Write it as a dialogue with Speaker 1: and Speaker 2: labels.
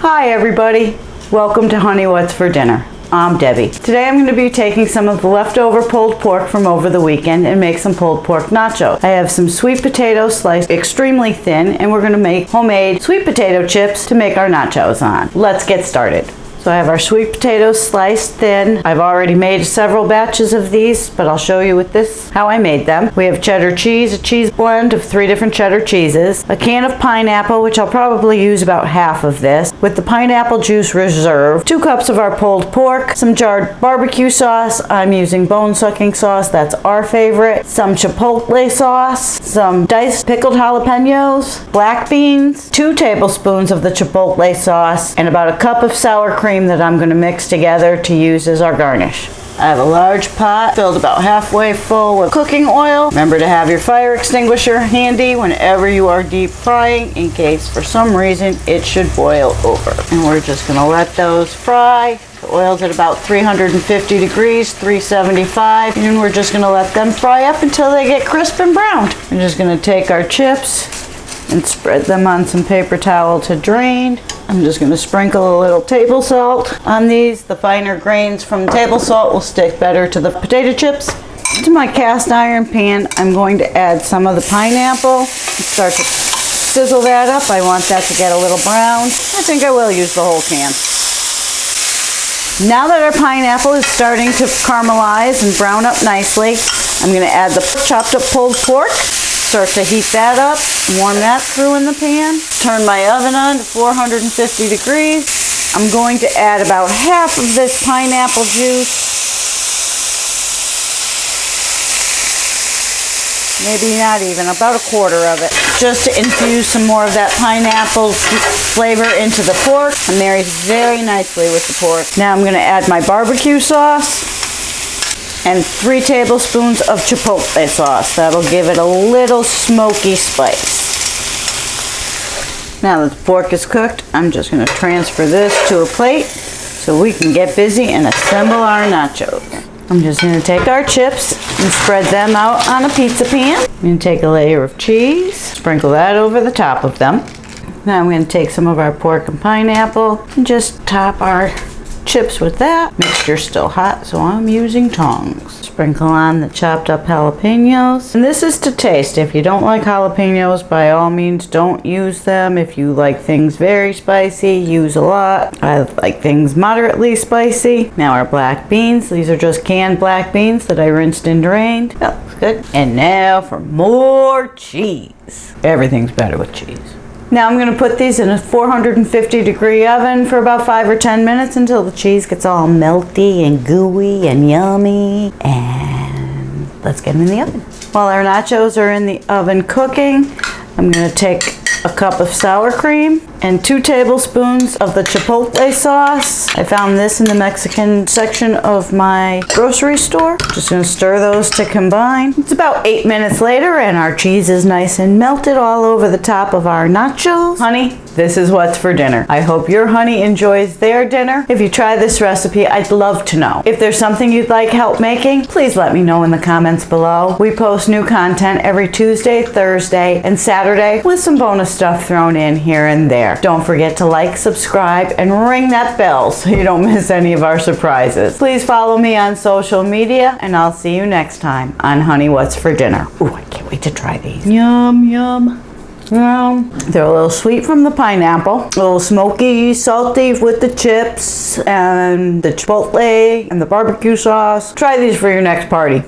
Speaker 1: Hi everybody, welcome to Honey What's for Dinner. I'm Debbie. Today I'm going to be taking some of the leftover pulled pork from over the weekend and make some pulled pork nachos. I have some sweet potatoes sliced extremely thin, and we're going to make homemade sweet potato chips to make our nachos on. Let's get started. So I have our sweet potatoes sliced thin. I've already made several batches of these, but I'll show you with this how I made them. We have cheddar cheese, a cheese blend of 3 different cheddar cheeses, a can of pineapple, which I'll probably use about half of this, with the pineapple juice reserve, 2 cups of our pulled pork, some jarred barbecue sauce. I'm using bone-sucking sauce, that's our favorite, some chipotle sauce, some diced pickled jalapenos, black beans, 2 tablespoons of the chipotle sauce, and about a cup of sour cream that I'm going to mix together to use as our garnish. I have a large pot filled about halfway full with cooking oil. Remember to have your fire extinguisher handy whenever you are deep frying, in case for some reason it should boil over. And we're just going to let those fry. The oil's at about 350 degrees, 375, and we're just going to let them fry up until they get crisp and browned. We're just going to take our chips and spread them on some paper towel to drain. I'm just going to sprinkle a little table salt on these. The finer grains from table salt will stick better to the potato chips. To my cast iron pan, I'm going to add some of the pineapple. Start to sizzle that up. I want that to get a little brown. I think I will use the whole can. Now that our pineapple is starting to caramelize and brown up nicely, I'm going to add the chopped up pulled pork. Start to heat that up, warm that through in the pan. Turn my oven on to 450 degrees. I'm going to add about half of this pineapple juice. Maybe not even, about a quarter of it. Just to infuse some more of that pineapple flavor into the pork. It marries very nicely with the pork. Now I'm going to add my barbecue sauce and 3 tablespoons of chipotle sauce. That'll give it a little smoky spice. Now that the pork is cooked, I'm just going to transfer this to a plate so we can get busy and assemble our nachos. I'm just going to take our chips and spread them out on a pizza pan. I'm going to take a layer of cheese, sprinkle that over the top of them. Now I'm going to take some of our pork and pineapple and just top our chips with that. Mixture's still hot, so I'm using tongs. Sprinkle on the chopped up jalapenos. And this is to taste. If you don't like jalapenos, by all means don't use them. If you like things very spicy, use a lot. I like things moderately spicy. Now our black beans. These are just canned black beans that I rinsed and drained. Oh, that's good. And now for more cheese. Everything's better with cheese. Now I'm going to put these in a 450 degree oven for about 5 or 10 minutes until the cheese gets all melty and gooey and yummy. And let's get them in the oven. While our nachos are in the oven cooking, I'm going to take a cup of sour cream and 2 tablespoons of the chipotle sauce. I found this in the Mexican section of my grocery store. Just going to stir those to combine. It's about 8 minutes later and our cheese is nice and melted all over the top of our nachos. Honey, this is what's for dinner. I hope your honey enjoys their dinner. If you try this recipe, I'd love to know. If there's something you'd like help making, please let me know in the comments below. We post new content every Tuesday, Thursday, and Saturday with some bonus stuff thrown in here and there. Don't forget to like, subscribe, and ring that bell so you don't miss any of our surprises. Please follow me on social media, and I'll see you next time on Honey What's for Dinner. Ooh, I can't wait to try these. Yum, yum. They're a little sweet from the pineapple, a little smoky, salty with the chips, and the chipotle, and the barbecue sauce. Try these for your next party.